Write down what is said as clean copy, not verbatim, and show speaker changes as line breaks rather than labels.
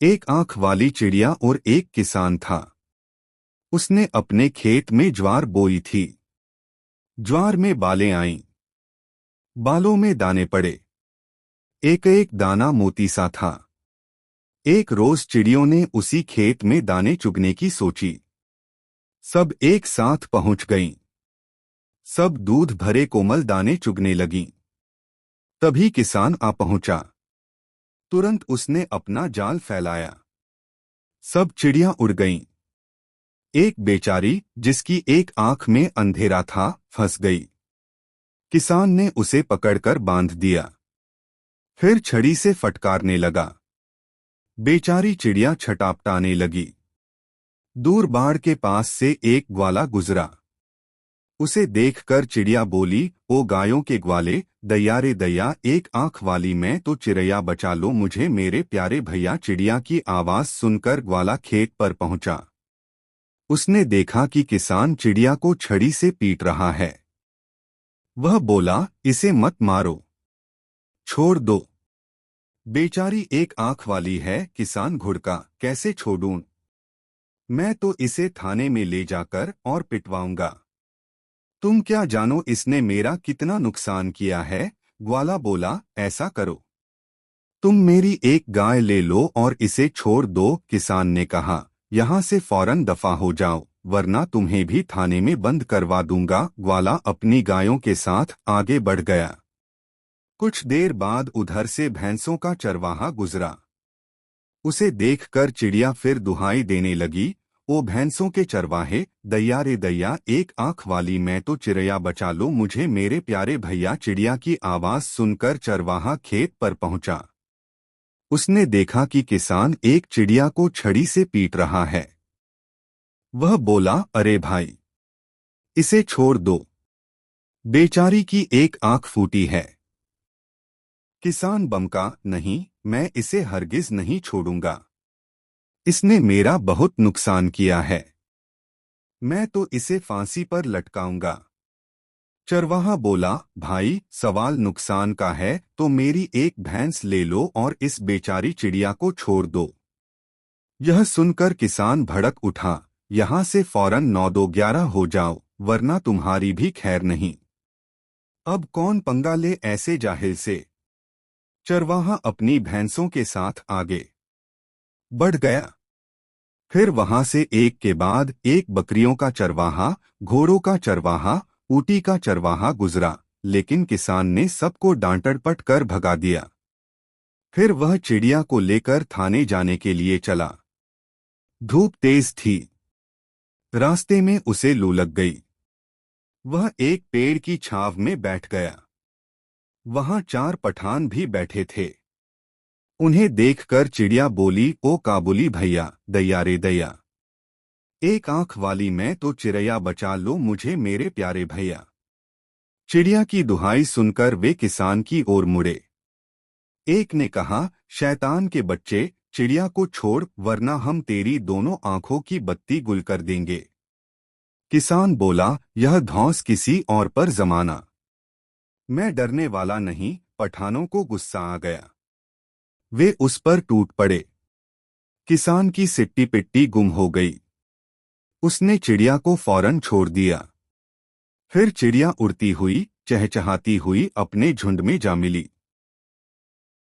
एक आंख वाली चिड़िया और एक किसान था। उसने अपने खेत में ज्वार बोई थी। ज्वार में बालें आईं, बालों में दाने पड़े। एक एक दाना मोती सा था। एक रोज चिड़ियों ने उसी खेत में दाने चुगने की सोची। सब एक साथ पहुंच गईं। सब दूध भरे कोमल दाने चुगने लगीं। तभी किसान आ पहुंचा। तुरंत उसने अपना जाल फैलाया। सब चिड़ियां उड़ गईं। एक बेचारी, जिसकी एक आंख में अंधेरा था, फंस गई। किसान ने उसे पकड़कर बांध दिया। फिर छड़ी से फटकारने लगा। बेचारी चिड़िया छटापटाने लगी। दूर बाड़ के पास से एक ग्वाला गुजरा। उसे देखकर चिड़िया बोली, ओ गायों के ग्वाले, दैया रे दैया, एक आंख वाली मैं तो चिड़िया, बचा लो मुझे मेरे प्यारे भैया। चिड़िया की आवाज सुनकर ग्वाला खेत पर पहुंचा। उसने देखा कि किसान चिड़िया को छड़ी से पीट रहा है। वह बोला, इसे मत मारो, छोड़ दो। बेचारी एक आंख वाली है। किसान घुड़का, कैसे छोड़ूं? मैं तो इसे थाने में ले जाकर और पिटवाऊंगा। तुम क्या जानो इसने मेरा कितना नुकसान किया है। ग्वाला बोला, ऐसा करो, तुम मेरी एक गाय ले लो और इसे छोड़ दो। किसान ने कहा, यहाँ से फौरन दफा हो जाओ, वरना तुम्हें भी थाने में बंद करवा दूंगा। ग्वाला अपनी गायों के साथ आगे बढ़ गया। कुछ देर बाद उधर से भैंसों का चरवाहा गुजरा। उसे देखकर चिड़िया फिर दुहाई देने लगी, ओ भैंसों के चरवाहे, दैया रे दैया, एक आंख वाली मैं तो चिड़िया, बचा लो मुझे मेरे प्यारे भैया। चिड़िया की आवाज सुनकर चरवाहा खेत पर पहुंचा। उसने देखा कि किसान एक चिड़िया को छड़ी से पीट रहा है। वह बोला, अरे भाई, इसे छोड़ दो, बेचारी की एक आंख फूटी है। किसान बमका, नहीं, मैं इसे हरगिज नहीं छोड़ूंगा। इसने मेरा बहुत नुकसान किया है। मैं तो इसे फांसी पर लटकाऊंगा। चरवाहा बोला, भाई, सवाल नुकसान का है तो मेरी एक भैंस ले लो और इस बेचारी चिड़िया को छोड़ दो। यह सुनकर किसान भड़क उठा, यहाँ से फौरन 9-2-11 हो जाओ, वरना तुम्हारी भी खैर नहीं। अब कौन पंगा ले ऐसे जाहिल से। चरवाहा अपनी भैंसों के साथ आगे बढ़ गया। फिर वहां से एक के बाद एक बकरियों का चरवाहा, घोड़ों का चरवाहा, ऊँटी का चरवाहा गुजरा, लेकिन किसान ने सबको डांट-डपट कर भगा दिया। फिर वह चिड़िया को लेकर थाने जाने के लिए चला। धूप तेज थी। रास्ते में उसे लू लग गई। वह एक पेड़ की छांव में बैठ गया। वहां 4 पठान भी बैठे थे। उन्हें देखकर चिड़िया बोली, ओ काबुली भैया, दैया रे दैया, एक आंख वाली मैं तो चिड़िया, बचा लो मुझे मेरे प्यारे भैया। चिड़िया की दुहाई सुनकर वे किसान की ओर मुड़े। एक ने कहा, शैतान के बच्चे, चिड़िया को छोड़, वरना हम तेरी दोनों आंखों की बत्ती गुल कर देंगे। किसान बोला, यह धौंस किसी और पर जमाना। मैं डरने वाला नहीं। पठानों को गुस्सा आ गया। वे उस पर टूट पड़े। किसान की सिट्टी पिट्टी गुम हो गई। उसने चिड़िया को फौरन छोड़ दिया। फिर चिड़िया उड़ती हुई, चहचहाती हुई अपने झुंड में जा मिली।